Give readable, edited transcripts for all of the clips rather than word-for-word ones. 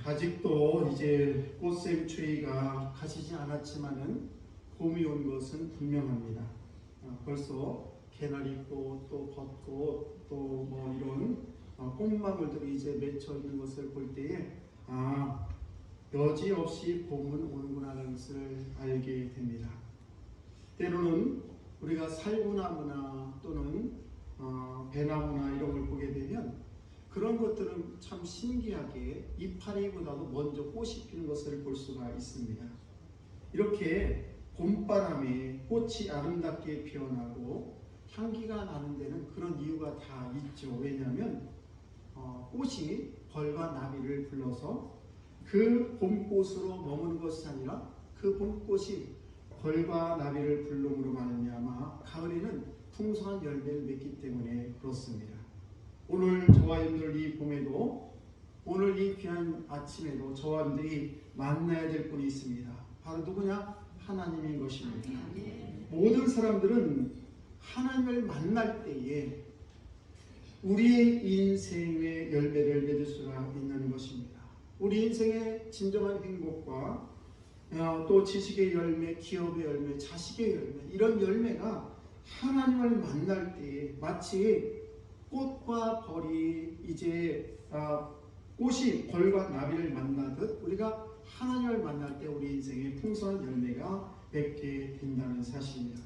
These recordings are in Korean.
아직도 이제 꽃샘추위가 가시지 않았지만은 봄이 온 것은 분명합니다. 벌써 개나리꽃, 또 벚꽃, 또 뭐 이런 꽃망울들이 이제 맺혀 있는 것을 볼 때에 여지없이 봄은 오는구나 하는 것을 알게 됩니다. 때로는 우리가 살구나무나 또는 배나무나 이런 걸 보게 되면 그런 것들은 참 신기하게 이파리보다도 먼저 꽃이 피는 것을 볼 수가 있습니다. 이렇게 봄바람에 꽃이 아름답게 피어나고 향기가 나는 데는 그런 이유가 다 있죠. 왜냐하면 꽃이 벌과 나비를 불러서 그 봄꽃으로 머무는 것이 아니라 그 봄꽃이 벌과 나비를 불러으로 말미암아 가을에는 풍성한 열매를 맺기 때문에 그렇습니다. 오늘 저와 여러분들 이 봄에도 오늘 이 귀한 아침에도 저와 여러분들이 만나야 될 분이 있습니다. 바로 누구냐? 하나님인 것입니다. 모든 사람들은 하나님을 만날 때에 우리의 인생의 열매를 맺을 수가 있는 것입니다. 우리 인생의 진정한 행복과 또 지식의 열매, 기업의 열매, 자식의 열매, 이런 열매가 하나님을 만날 때에 마치 꽃과 벌이 이제 꽃이 벌과 나비를 만나듯 우리가 하나님을 만날 때 우리 인생에 풍성한 열매가 맺게 된다는 사실입니다.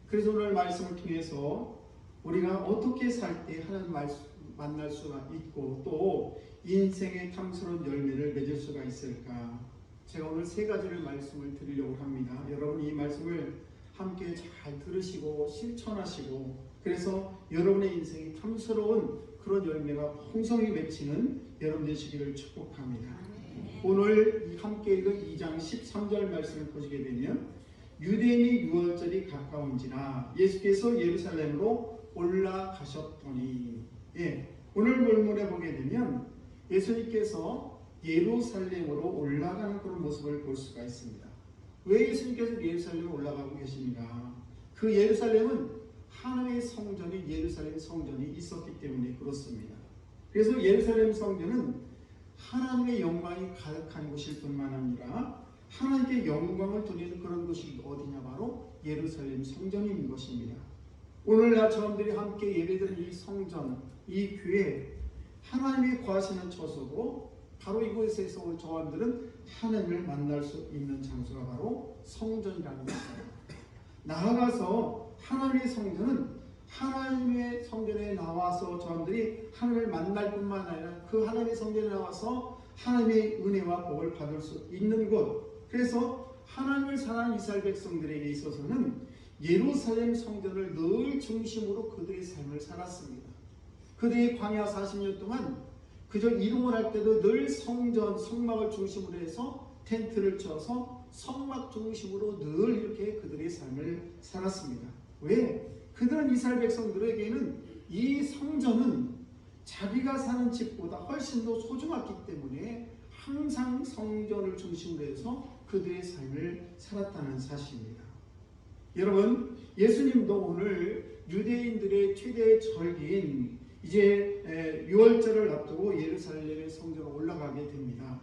그래서 오늘 말씀을 통해서 우리가 어떻게 살 때 하나님 만날 수가 있고 또 인생의 탐스러운 열매를 맺을 수가 있을까? 제가 오늘 세 가지를 말씀을 드리려고 합니다. 여러분 이 말씀을 함께 잘 들으시고 실천하시고 그래서 여러분의 인생이 탐스러운 그런 열매가 풍성히 맺히는 여러분 되시기를 축복합니다. 오늘 함께 읽은 2장 13절 말씀을 보시게 되면 유대인이 유월절이 가까운지라 예수께서 예루살렘으로 올라가셨더니 오늘 본문에 보게 되면 예수님께서 예루살렘으로 올라가는 그런 모습을 볼 수가 있습니다. 왜 예수님께서 예루살렘에 올라가고 계십니까? 그 예루살렘은 하나님의 성전이 예루살렘 성전이 있었기 때문에 그렇습니다. 그래서 예루살렘 성전은 하나님의 영광이 가득한 곳일 뿐만 아니라 하나님께 영광을 돌리는 그런 곳이 어디냐? 바로 예루살렘 성전인 것입니다. 오늘날 저들이 함께 예배드리는 이 성전, 이 교회, 하나님이 거하시는 처소고 바로 이곳에서 우리 저들은 하나님을 만날 수 있는 장소가 바로 성전이라는 것입니다. 나아가서 하나님의 성전은 하나님의 성전에 나와서 저들이 하나님을 만날 뿐만 아니라 그 하나님의 성전에 나와서 하나님의 은혜와 복을 받을 수 있는 곳. 그래서 하나님을 사랑하는 이스라엘 백성들에게 있어서는 예루살렘 성전을 늘 중심으로 그들의 삶을 살았습니다. 그들이 광야 40년 동안 그저 이동을 할 때도 늘 성전, 성막을 중심으로 해서 텐트를 쳐서 성막 중심으로 늘 이렇게 그들의 삶을 살았습니다. 왜? 그들은 이스라엘 백성들에게는 이 성전은 자기가 사는 집보다 훨씬 더 소중했기 때문에 항상 성전을 중심으로 해서 그들의 삶을 살았다는 사실입니다. 여러분, 예수님도 오늘 유대인들의 최대 절기인 이제 유월절을 앞두고 예루살렘의 성전으로 올라가게 됩니다.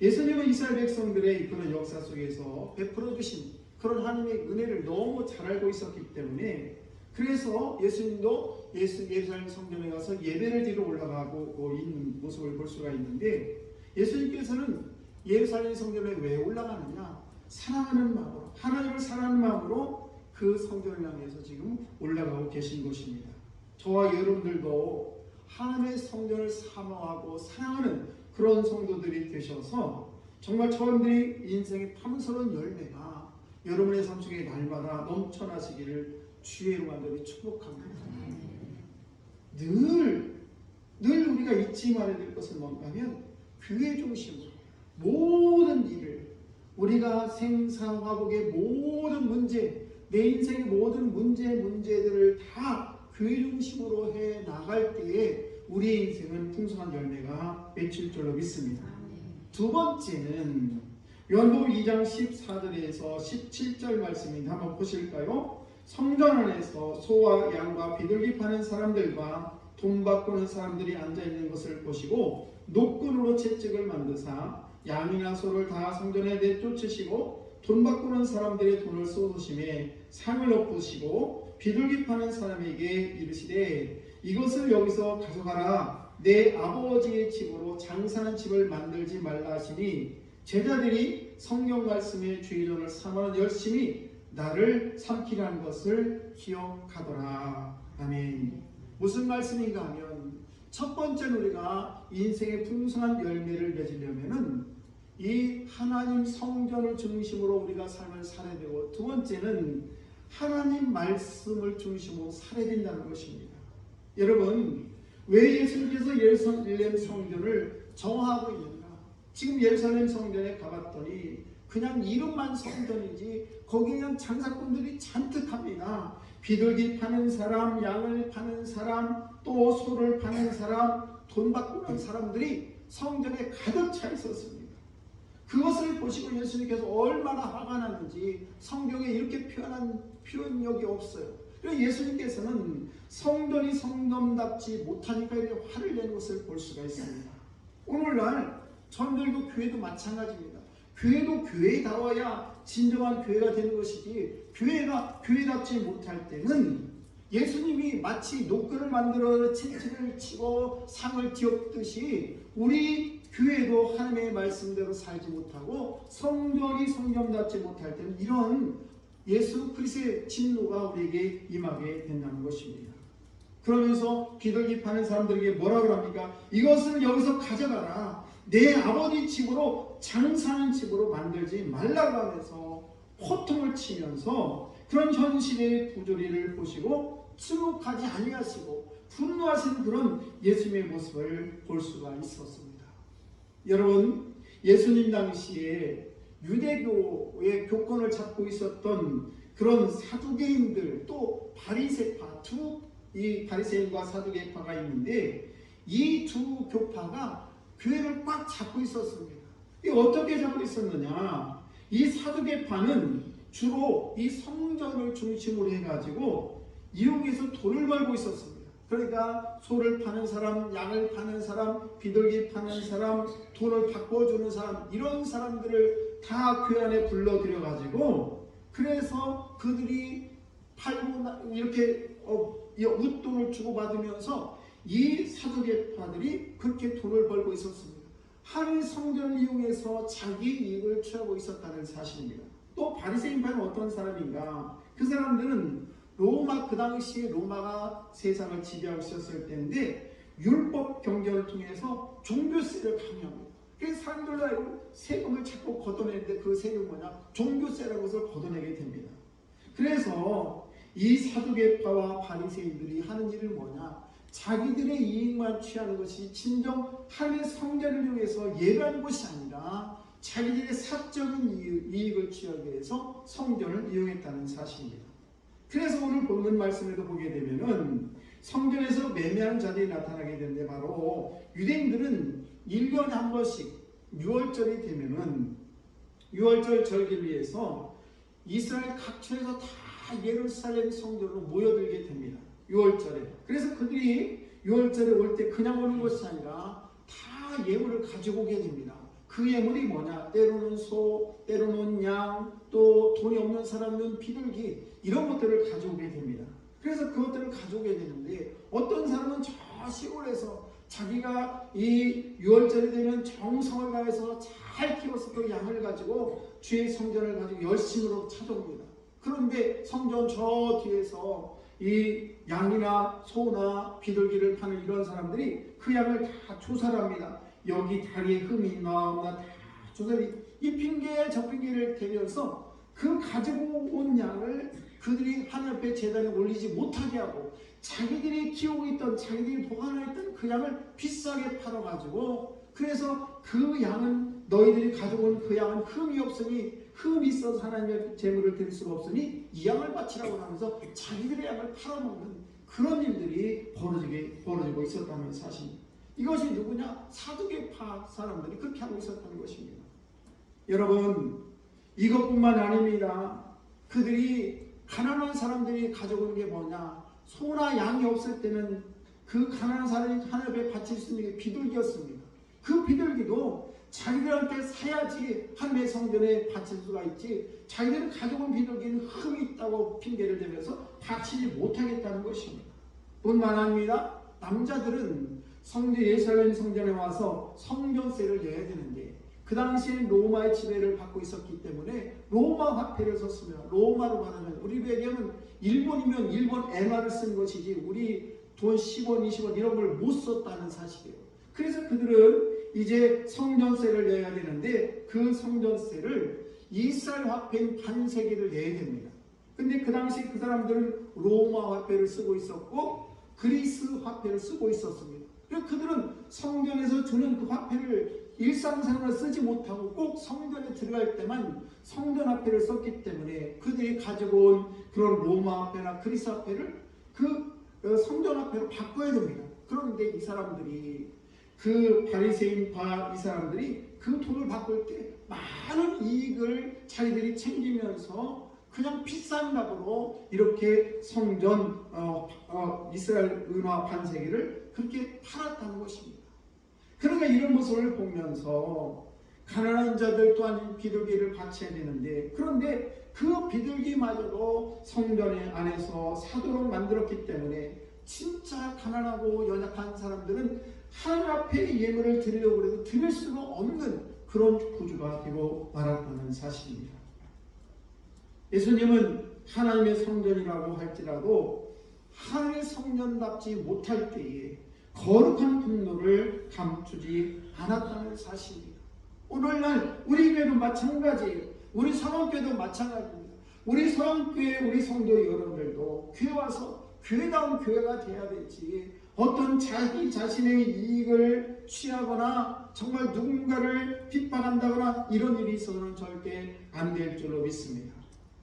예수님은 이스라엘 백성들의 그런 역사 속에서 베풀어 주신 그런 하나님의 은혜를 너무 잘 알고 있었기 때문에 그래서 예수님도 예루살렘 성전에 가서 예배를 드리러 올라가고 있는 모습을 볼 수가 있는데 예수님께서는 예루살렘 성전에 왜 올라가느냐? 사랑하는 마음으로, 하나님을 사랑하는 마음으로 그 성전을 향해서 지금 올라가고 계신 것입니다. 저와 여러분들도 하나님의 성전을 사모하고 사랑하는 그런 성도들이 되셔서 정말 저분들이 인생의 탐스러운 열매가 여러분의 삶 속에 날마다 넘쳐나시기를 주의 이름으로 축복합니다. 늘 우리가 잊지 말아야 될 것은 뭔가면 교회 중심으로 모든 일을 우리가 생사화복의 모든 문제, 내 인생의 모든 문제들을 다 교회 중심으로 해 나갈 때에 우리의 인생은 풍성한 열매가 맺힐 줄로 믿습니다. 두 번째는 요한복음 2장 14절에서 17절 말씀인데 한번 보실까요? 성전 안에서 소와 양과 비둘기 파는 사람들과 돈 바꾸는 사람들이 앉아있는 것을 보시고 노끈으로 채찍을 만드사 양이나 소를 다 성전에 내쫓으시고 돈 바꾸는 사람들의 돈을 쏟으심에 상을 엎으시고 비둘기 파는 사람에게 이르시되 이것을 여기서 가져가라. 내 아버지의 집으로 장사하는 집을 만들지 말라 하시니 제자들이 성경 말씀의 주의론을 삼아 열심히 나를 삼키라는 것을 기억하더라. 아멘. 무슨 말씀인가 하면 첫 번째는 우리가 인생의 풍성한 열매를 맺으려면은 이 하나님 성전을 중심으로 우리가 삶을 살아야 되고, 두 번째는 하나님 말씀을 중심으로 살아야 된다는 것입니다. 여러분, 왜 예수님께서 예루살렘 성전을 정하고 있는가? 지금 예루살렘 성전에 가봤더니 그냥 이름만 성전이지 거기에 그냥 장사꾼들이 잔뜩 합니다. 비둘기 파는 사람, 양을 파는 사람, 또 소를 파는 사람, 돈 바꾸는 사람들이 성전에 가득 차 있었습니다. 그것을 보시고 예수님께서 얼마나 화가 났는지 성경에 이렇게 표현한 표현력이 없어요. 그래서 예수님께서는 성전이 성전답지 못하니까 이렇게 화를 내는 것을 볼 수가 있습니다. 오늘날 저희들도 교회도 마찬가지입니다. 교회도 교회다워야 진정한 교회가 되는 것이지, 교회가 교회답지 못할 때는 예수님이 마치 노끈을 만들어 채찍을 치고 상을 뒤엎듯이 우리 교회도 하나님의 말씀대로 살지 못하고 성전이 성전답지 못할 때는 이런 예수 그리스도의 진노가 우리에게 임하게 된다는 것입니다. 그러면서 비둘기 파는 사람들에게 뭐라고 합니까? 이것을 여기서 가져가라. 내 아버지 집으로 장사하는 집으로 만들지 말라고 하면서 호통을 치면서 그런 현실의 부조리를 보시고 침묵하지 아니하시고 분노하시는 그런 예수님의 모습을 볼 수가 있었습니다. 여러분, 예수님 당시에 유대교의 교권을 잡고 있었던 그런 사두개인들, 또 바리새파, 이 바리새인과 사두개파가 있는데 이 두 교파가 교회를 꽉 잡고 있었습니다. 이 어떻게 잡고 있었느냐? 이 사두개파는 주로 이 성전을 중심으로 해가지고 이용해서 돈을 벌고 있었습니다. 그러니까 소를 파는 사람, 양을 파는 사람, 비둘기 파는 사람, 돈을 바꿔주는 사람, 이런 사람들을 다 교회 안에 불러들여가지고 그래서 그들이 팔고 이렇게 웃돈을 주고받으면서 이 사두개파들이 그렇게 돈을 벌고 있었습니다. 한 성전을 이용해서 자기 이익을 취하고 있었다는 사실입니다. 또 바리새인파는 어떤 사람인가? 그 사람들은 그 당시에 로마가 세상을 지배하고 있었을 때인데 율법 경제를 통해서 종교세를 강요합니다. 그래서 사람들로 알고 세금을 자꾸 걷어내는데 그 세금이 뭐냐? 종교세라는 것을 걷어내게 됩니다. 그래서 이 사두개파와 바리새인들이 하는 일은 뭐냐? 자기들의 이익만 취하는 것이 진정 하나님의 성전을 이용해서 예배하는 것이 아니라 자기들의 사적인 이익을 취하기 위해서 성전을 이용했다는 사실입니다. 그래서 오늘 본문 말씀에도 보게 되면은 성전에서 매매하는 자들이 나타나게 되는데, 바로 유대인들은 1년에 한 번씩 6월절이 되면은 6월절 절기를 위해서 이스라엘 각처에서 다 예루살렘 성전으로 모여들게 됩니다. 6월절에. 그래서 그들이 6월절에 올 때 그냥 오는 것이 아니라 다 예물을 가지고 오게 됩니다. 그 예물이 뭐냐? 때로는 소, 때로는 양, 또 돈이 없는 사람은 비둘기, 이런 것들을 가져오게 됩니다. 그래서 그것들을 가져오게 되는데, 어떤 사람은 저 시골에서 자기가 이 6월절이 되면 정성을 다해서 잘 키워서 그 양을 가지고 주의 성전을 가지고 열심으로 찾아옵니다. 그런데 성전 저 뒤에서 이 양이나 소나 비둘기를 파는 이런 사람들이 그 양을 다 조사를 합니다. 여기 다리에 흠이 있나 없나 다 조사를, 이 핑계에 저 핑계를 대면서 그 가지고 온 양을 그들이 하나님 앞에 제단에 올리지 못하게 하고, 자기들이 키우고 있던, 자기들이 보관했던 그 양을 비싸게 팔아가지고, 그래서 그 양은 너희들이 가져온 그 양은 흠이 없으니, 흠이 있어서 하나님의 제물을 드릴 수가 없으니 이 양을 바치라고 하면서 자기들의 양을 팔아먹는 그런 일들이 벌어지고 있었다는 사실입니다. 이것이 누구냐? 사두개파 사람들이 그렇게 하고 있었다는 것입니다. 여러분, 이것뿐만 아닙니다. 그들이 가난한 사람들이 가져오는 게 뭐냐? 소나 양이 없을 때는 그 가난한 사람이 하나님 앞에 바칠 수 있는 게 비둘기였습니다. 그 비둘기도 자기들한테 사야지 하나님의 성전에 바칠 수가 있지, 자기들은 가져온 비둘기는 흠이 있다고 핑계를 대면서 바치지 못하겠다는 것입니다. 뿐만 아니라 남자들은 예루살렘 성전에 와서 성전세를 내야 되는데, 그 당시에 로마의 지배를 받고 있었기 때문에 로마 화폐를 썼으며, 로마로 말하면 우리 배경은 일본이면 일본 엔화를 쓴 것이지 우리 돈 10원, 20원 이런 걸 못 썼다는 사실이에요. 그래서 그들은 이제 성전세를 내야 되는데, 그 성전세를 이스라엘 화폐인 반세기를 내야 됩니다. 근데 그 당시 그 사람들은 로마 화폐를 쓰고 있었고 그리스 화폐를 쓰고 있었습니다. 그래서 그들은 성전에서 주는 그 화폐를 일상생활에 쓰지 못하고 꼭 성전에 들어갈 때만 성전 화폐를 썼기 때문에 그들이 가지고 온 그런 로마 화폐나 그리스 화폐를 그 성전 화폐로 바꿔야 됩니다. 그런데 이 사람들이, 그 바리새인파 이 사람들이 그 돈을 바꿀 때 많은 이익을 자기들이 챙기면서 그냥 비싼 값으로 이렇게 성전 이스라엘 은화 반세기를 그렇게 팔았다는 것입니다. 그러니까 이런 모습을 보면서 가난한 자들 또한 비둘기를 바쳐야 되는데, 그런데 그 비둘기마저도 성전의 안에서 사도록 만들었기 때문에 진짜 가난하고 연약한 사람들은 하나님 앞에 예물을 드리려고 해도 드릴 수가 없는 그런 구조가 되고 말았다는 사실입니다. 예수님은 하나님의 성전이라고 할지라도 하나님의 성전답지 못할 때에 거룩한 분노를 감추지 않았다는 사실입니다. 오늘날 우리 교회도 마찬가지예요. 우리 성원교회도 마찬가지입니다. 우리 성원교회 우리 성도 여러분들도 교회 와서 교회다운 교회가 돼야 되지, 어떤 자기 자신의 이익을 취하거나 정말 누군가를 핍박한다거나 이런 일이 있어서는 절대 안 될 줄로 믿습니다.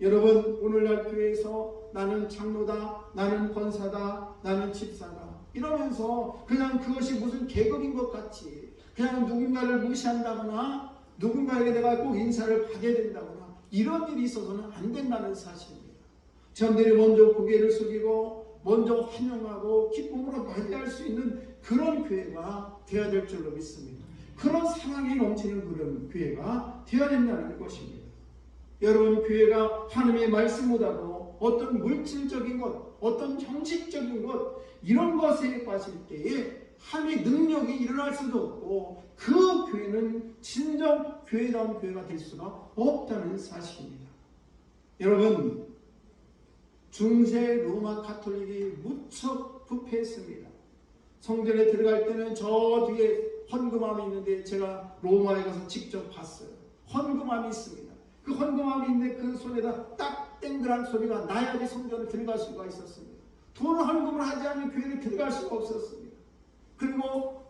여러분, 오늘날 교회에서 나는 장로다, 나는 권사다, 나는 집사다 이러면서 그냥 그것이 무슨 계급인 것 같이 그냥 누군가를 무시한다거나 누군가에게 내가 꼭 인사를 받아야 된다거나 이런 일이 있어서는 안 된다는 사실입니다. 저들이 먼저 고개를 숙이고 먼저 환영하고 기쁨으로 맞이할 수 있는 그런 교회가 되어야 될 줄로 믿습니다. 그런 사랑이 넘치는 그런 교회가 되어야 된다는 것입니다. 여러분, 교회가 하나님의 말씀보다도 어떤 물질적인 것, 어떤 형식적인 것 이런 것에 빠질 때에 하나님의 능력이 일어날 수도 없고 그 교회는 진정 교회다운 교회가 될 수가 없다는 사실입니다. 여러분, 중세 로마 가톨릭이 무척 부패했습니다. 성전에 들어갈 때는 저 뒤에 헌금함이 있는데 제가 로마에 가서 직접 봤어요. 헌금함이 있습니다. 그 헌금함이 있는데 그 손에다 딱 땡그란 소리가 나야지 성전에 들어갈 수가 있었습니다. 돈을 헌금을 하지 않으면 교회에 들어갈 수가 없었습니다. 그리고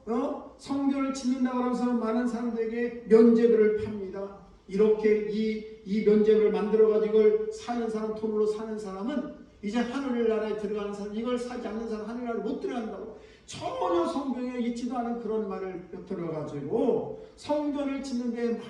성전을 짓는다고 하면서 많은 사람들에게 면제부를 팝니다. 이렇게 이 면제부를 만들어가지고 사는 사람, 돈으로 사는 사람은 이제 하늘나라에 들어가는 사람, 이걸 사지 않는 사람 하늘나라에 못 들어간다고 전혀 성경에 있지도 않은 그런 말을 들어가지고 성전을 짓는데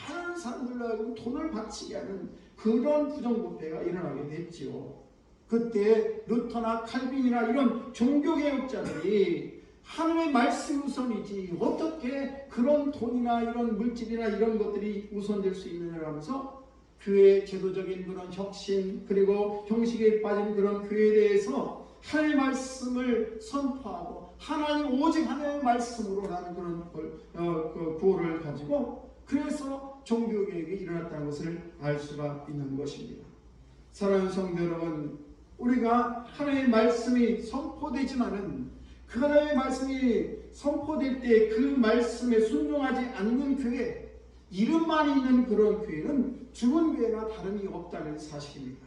많은 사람들로 돈을 바치게 하는 그런 부정부패가 일어나게 됐지요. 그때 루터나 칼빈이나 이런 종교개혁자들이 하나님의 말씀 우선이지 어떻게 그런 돈이나 이런 물질이나 이런 것들이 우선될 수 있느냐 하면서 교회의 제도적인 그런 혁신 그리고 형식에 빠진 그런 교회에 대해서 하나님의 말씀을 선포하고 하나님 오직 하나님의 말씀으로라는 그런 구호를 가지고 그래서 종교개혁이 일어났다는 것을 알 수가 있는 것입니다. 사랑하는 성도 여러분, 우리가 하나님의 말씀이 선포되지만은 그 하나님의 말씀이 선포될 때 그 말씀에 순종하지 않는 교회, 이름만 있는 그런 교회는 죽은 교회나 다름이 없다는 사실입니다.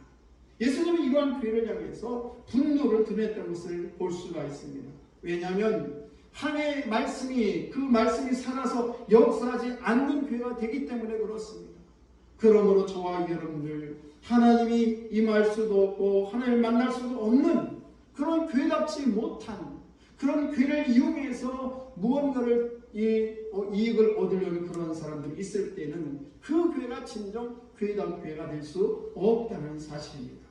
예수님은 이러한 교회를 향해서 분노를 드렸다는 것을 볼 수가 있습니다. 왜냐하면 하나님의 말씀이 그 말씀이 살아서 역사하지 않는 교회가 되기 때문에 그렇습니다. 그러므로 저와 여러분들 하나님이 임할 수도 없고 하나님을 만날 수도 없는 그런 교회답지 못한 그런 교회를 이용해서 무언가를 이익을 얻으려는 그런 사람들이 있을 때는 그 교회가 진정 교회다운 교회가 될 수 없다는 사실입니다.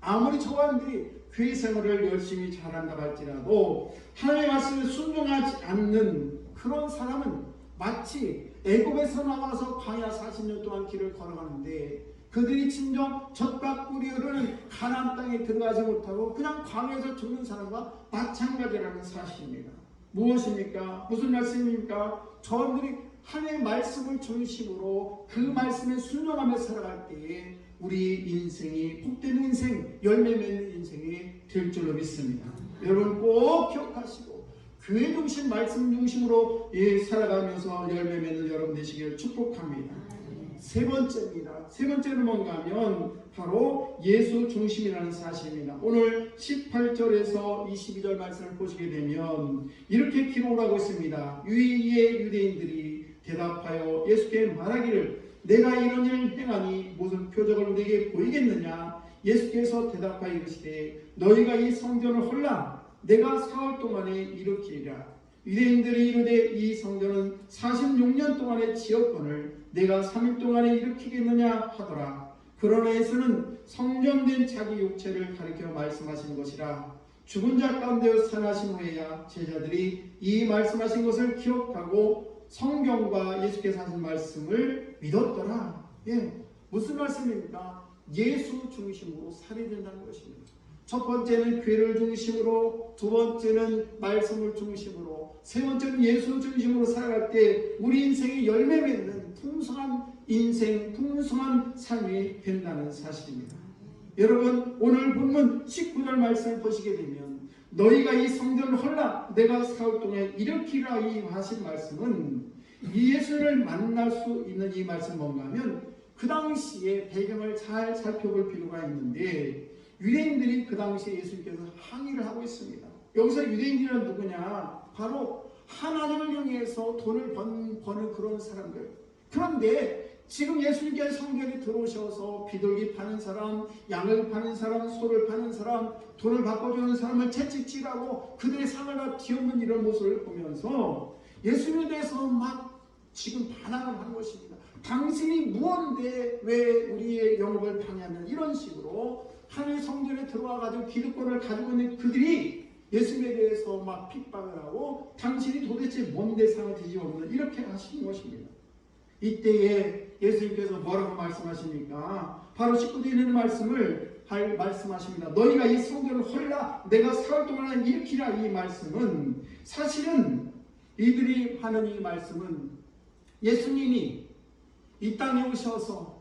아무리 저관들이 교회 생활을 열심히 잘한다고 할지라도 하나님의 말씀에 순종하지 않는 그런 사람은 마치 애굽에서 나와서 광야 40년 동안 길을 걸어가는데 그들이 진정 젖과 꿀이 흐르는 가나안 땅에 들어가지 못하고 그냥 광야에서 죽는 사람과 마찬가지라는 사실입니다. 무엇입니까? 무슨 말씀입니까? 저들이 하나님의 말씀을 중심으로 그 말씀에 순종하며 살아갈 때에 우리 인생이 복된 인생, 열매 맺는 인생이 될 줄로 믿습니다. 여러분 꼭 기억하시고 교회 중심, 말씀 중심으로 살아가면서 열매 맺는 여러분 되시기를 축복합니다. 세 번째입니다. 세 번째는 뭔가 하면 바로 예수 중심이라는 사실입니다. 오늘 18절에서 22절 말씀을 보시게 되면 이렇게 기록을 하고 있습니다. 유의의 유대인들이 대답하여 예수께 말하기를 내가 이런 일을 행하니 무슨 표적을 우리에게 보이겠느냐? 예수께서 대답하여 이르시되 너희가 이 성전을 헐라 내가 사흘 동안에 일으키리라. 유대인들이 이르되 이 성전은 46년 동안에 지었거늘 내가 3일 동안에 일으키겠느냐 하더라. 그러나 예수는 성전된 자기 육체를 가리켜 말씀하신 것이라. 죽은 자 가운데 살아나신 후에야 제자들이 이 말씀하신 것을 기억하고 성경과 예수께서 하신 말씀을 믿었더라. 무슨 말씀입니까? 예수 중심으로 살아야 된다는 것입니다. 첫 번째는 교회를 중심으로, 두 번째는 말씀을 중심으로, 세 번째는 예수 중심으로 살아갈 때 우리 인생이 열매 맺는 풍성한 인생, 풍성한 삶이 된다는 사실입니다. 여러분 오늘 본문 19절 말씀을 보시게 되면 너희가 이 성전을 헐라 내가 사흘 동안 일으키라 이 하신 말씀은 이 예수를 만날 수 있는 이 말씀 뭔가 하면 그 당시의 배경을 잘 살펴볼 필요가 있는데 유대인들이 그 당시에 예수님께서 항의를 하고 있습니다. 여기서 유대인들은 누구냐? 바로 하나님을 향해서 돈을 버는 그런 사람들. 그런데 지금 예수님께서 성전에 들어오셔서 비둘기 파는 사람, 양을 파는 사람, 소를 파는 사람, 돈을 바꿔주는 사람을 채찍질하고 그들의 상을 다 뒤엎는 이런 모습을 보면서 예수님에 대해서 막 지금 반항을 한 것입니다. 당신이 무언데 왜 우리의 영업을 방해하는 이런 식으로 하나님의 성전에 들어와가지고 기득권을 가지고 있는 그들이 예수님에 대해서 막 핍박을 하고 당신이 도대체 뭔데 상을 뒤집어엎는 이렇게 하시는 것입니다. 이때에 예수님께서 뭐라고 말씀하십니까? 바로 19절에 있는 말씀을 말씀하십니다. 너희가 이 성전을 헐라 내가 사흘 동안 일으키라 이 말씀은 사실은 이들이 하는 이 말씀은 예수님이 이 땅에 오셔서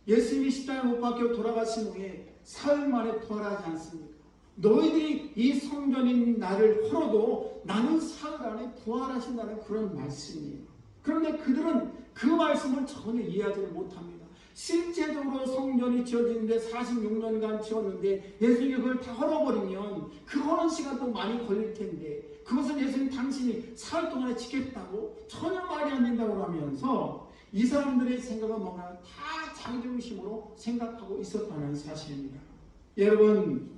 예수님이 십자가에 못 박혀 돌아가신 후에 사흘 만에 부활하지 않습니까? 너희들이 이 성전인 나를 헐어도 나는 사흘 안에 부활하신다는 그런 말씀이에요. 그런데 그들은 그 말씀을 전혀 이해하지를 못합니다. 실제적으로 성전이 지어지는데 46년간 지었는데 예수님이 그걸 다 헐어버리면 그 허는 시간도 많이 걸릴 텐데 그것을 예수님 당신이 사흘 동안에 지켰다고 전혀 말이 안 된다고 하면서 이 사람들의 생각은 뭔가 다 자기중심으로 생각하고 있었다는 사실입니다. 여러분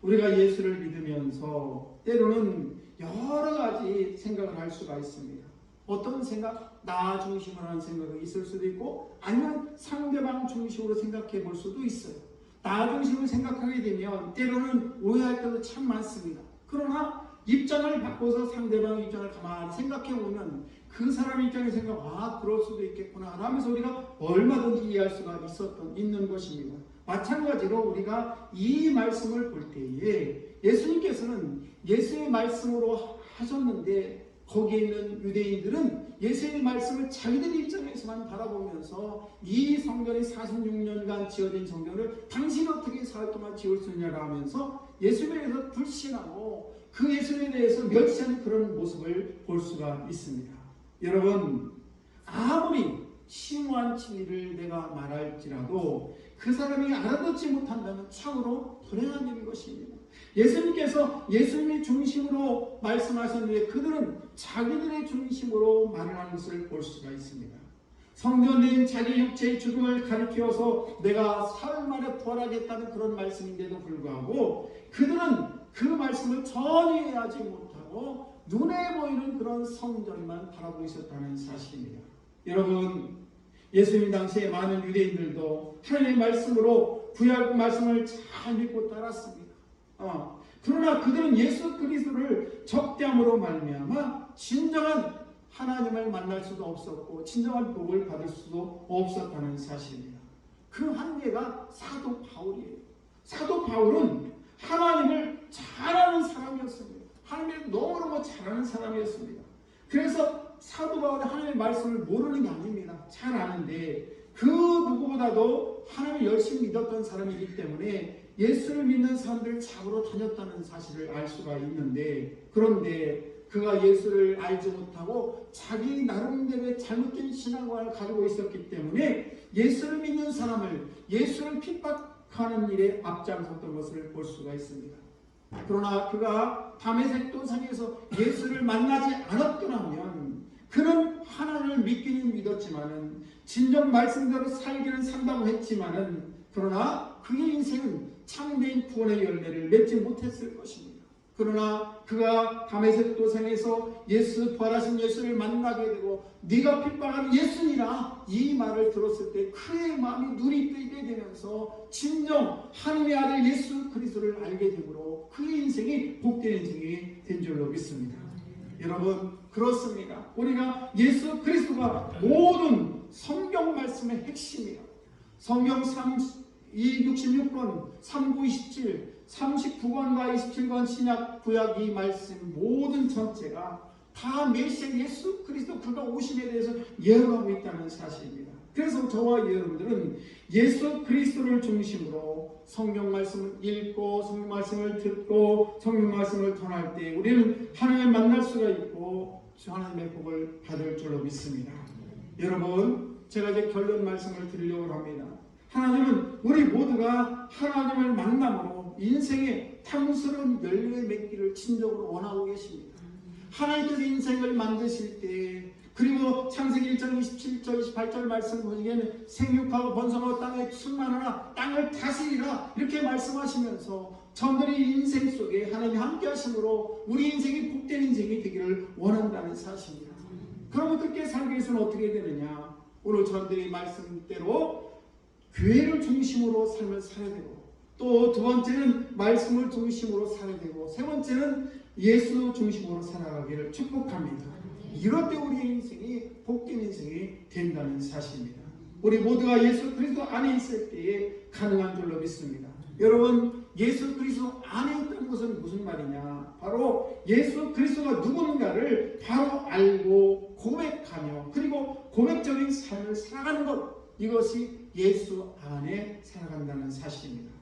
우리가 예수를 믿으면서 때로는 여러 가지 생각을 할 수가 있습니다. 어떤 생각? 나 중심으로 하는 생각이 있을 수도 있고 아니면 상대방 중심으로 생각해 볼 수도 있어요. 나 중심으로 생각하게 되면 때로는 오해할 때도 참 많습니다. 그러나 입장을 바꿔서 상대방 입장을 가만히 생각해 보면 그 사람 입장에 생각 그럴 수도 있겠구나 하면서 우리가 얼마든지 이해할 수가 있는 것입니다. 마찬가지로 우리가 이 말씀을 볼 때에 예수님께서는 예수의 말씀으로 하셨는데 거기에 있는 유대인들은 예수의 말씀을 자기들 입장에서만 바라보면서 이 성전이 46년간 지어진 성전을 당신이 어떻게 사흘 동안 지을 수 있냐고 하면서 예수님에 대해서 불신하고 그 예수님에 대해서 멸시하는 그런 모습을 볼 수가 있습니다. 여러분 아무리 심오한 진리를 내가 말할지라도 그 사람이 알아듣지 못한다면 참으로 불행한 일인 것입니다. 예수님께서 예수님의 중심으로 말씀하셨는데 그들은 자기들의 중심으로 말을 하는 것을 볼 수가 있습니다. 성전된 자기 육체의 죽음을 가리켜서 내가 사흘 만에 부활하겠다는 그런 말씀인데도 불구하고 그들은 그 말씀을 전혀 이해하지 못하고 눈에 보이는 그런 성전만 바라보고 있었다는 사실입니다. 여러분 예수님 당시에 많은 유대인들도 하나님의 말씀으로 그들도 구약 말씀을 잘 믿고 따랐습니다. 그러나 그들은 예수 그리스도를 적대함으로 말미암아 진정한 하나님을 만날 수도 없었고 진정한 복을 받을 수도 없었다는 사실입니다. 그 한계가 사도 바울이에요. 사도 바울은 하나님을 잘 아는 사람이었습니다. 하나님을 너무너무 잘 아는 사람이었습니다. 그래서 사도 바울이 하나님의 말씀을 모르는 게 아닙니다. 잘 아는데 그 누구보다도 하나님을 열심히 믿었던 사람이기 때문에 예수를 믿는 사람들을 잡으러 다녔다는 사실을 알 수가 있는데, 그런데 그가 예수를 알지 못하고 자기 나름대로의 잘못된 신앙관을 가지고 있었기 때문에 예수를 믿는 사람을 예수를 핍박하는 일에 앞장섰던 것을 볼 수가 있습니다. 그러나 그가 다메섹 도상에서 예수를 만나지 않았더라면 그는 하나님을 믿기는 믿었지만은 진정 말씀대로 살기는 산다고 했지만은 그러나 그의 인생은 참된 구원의 열매를 맺지 못했을 것입니다. 그러나 그가 다메섹 도상에서 부활하신 예수를 만나게 되고 네가 핍박하는 예수니라 이 말을 들었을 때 그의 마음이 눈이 뜨게 되면서 진정 하나님의 아들 예수 그리스도를 알게 되므로 그의 인생이 복된 인생이 된 줄로 믿습니다. 여러분, 그렇습니다. 우리가 예수 그리스도가 모든 성경 말씀의 핵심이에요. 성경 66권, 3927, 39권과 27권 신약 구약 이 말씀 모든 전체가 다 메시아 예수 그리스도 그가 오심에 대해서 예언하고 있다는 사실입니다. 그래서 저와 여러분들은 예수 그리스도를 중심으로 성경 말씀을 읽고 성경 말씀을 듣고 성경 말씀을 전할 때 우리는 하나님을 만날 수가 있고 하나님의 복을 받을 줄로 믿습니다. 여러분, 제가 이제 결론 말씀을 드리려고 합니다. 하나님은 우리 모두가 하나님을 만남으로 인생의 탐스러운 열매를 맺기를 진정으로 원하고 계십니다. 하나님께서 인생을 만드실 때, 그리고 창세기 1장 27절 28절 말씀 보시기에는 생육하고 번성하고 땅에 충만하라 땅을 다스리라 이렇게 말씀하시면서 저들이 인생 속에 하나님이 함께 하심으로 우리 인생이 복된 인생이 되기를 원한다는 사실입니다. 그럼 어떻게 살기 위해서는 어떻게 되느냐? 오늘 저들이 말씀대로 교회를 중심으로 삶을 살아야 되고, 또 두 번째는 말씀을 중심으로 살아야 되고, 세 번째는 예수 중심으로 살아가기를 축복합니다. 이럴 때 우리의 인생이 복된 인생이 된다는 사실입니다. 우리 모두가 예수 그리스도 안에 있을 때에 가능한 줄로 믿습니다. 여러분, 예수 그리스도 안에 있다는 것은 무슨 말이냐? 바로 예수 그리스도가 누군가를 바로 알고 고백하며 그리고 고백적인 삶을 살아가는 것, 이것이 예수 안에 살아간다는 사실입니다.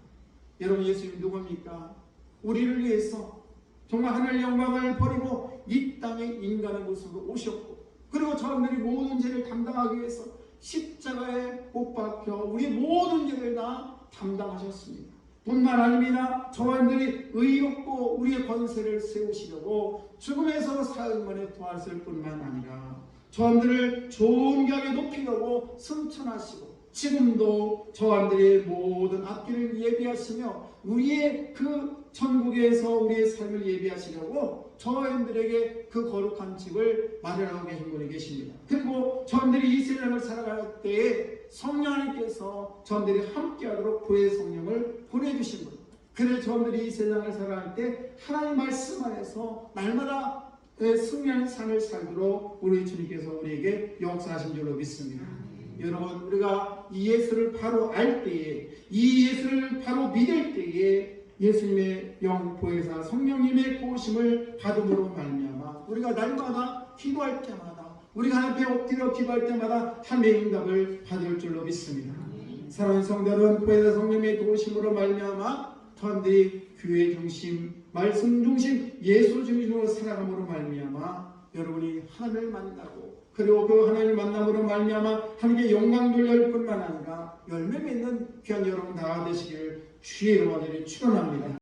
여러분, 예수님이 누굽니까? 우리를 위해서 정말 하늘의 영광을 버리고 이 땅에 인간의 모습으로 오셨고, 그리고 저들이 모든 죄를 담당하기 위해서 십자가에 못 박혀 우리 모든 죄를 다 담당하셨습니다. 뿐만 아닙니다. 저들이 의롭고 우리의 권세를 세우시려고 죽음에서 사흘만에 부활했을 뿐만 아니라 저들을 존귀하게 높이려고 승천하시고 지금도 저들의 모든 앞길을 예비하시며 우리의 그 천국에서 우리의 삶을 예비하시려고 저희들에게 그 거룩한 집을 마련하고 계신 분이 계십니다. 그리고 저희들이 이 세상을 살아갈 때에 성령 하나님께서 저희들이 함께하도록 구의 성령을 보내주신 분. 그래서 저희들이 이 세상을 살아갈 때 하나님 말씀 안에서 날마다 승리하는 삶을 살도록 우리 주님께서 우리에게 역사하신 줄로 믿습니다. 여러분, 우리가 이 예수를 바로 알 때에, 이 예수를 바로 믿을 때에 예수님의 영보혜사 성령님의 도우심을 받음으로 말미암아 우리가 날마다 기도할 때마다, 우리가 하나님 앞에 엎드려 기도할 때마다 하나님의 응답을 받을 줄로 믿습니다. 사랑하는 성도들은 보혜사 성령님의 도우심으로 말미암아 저희들이 교회 중심, 말씀 중심, 예수 중심으로 살아감으로 말미암아 여러분이 하나님을 만나고, 그리고 그 하나님을 만남으로 말미암아 하나님께 영광 돌릴 뿐만 아니라 열매 맺는 귀한 여러분 다 되시기를 주의 이름으로 축원합니다.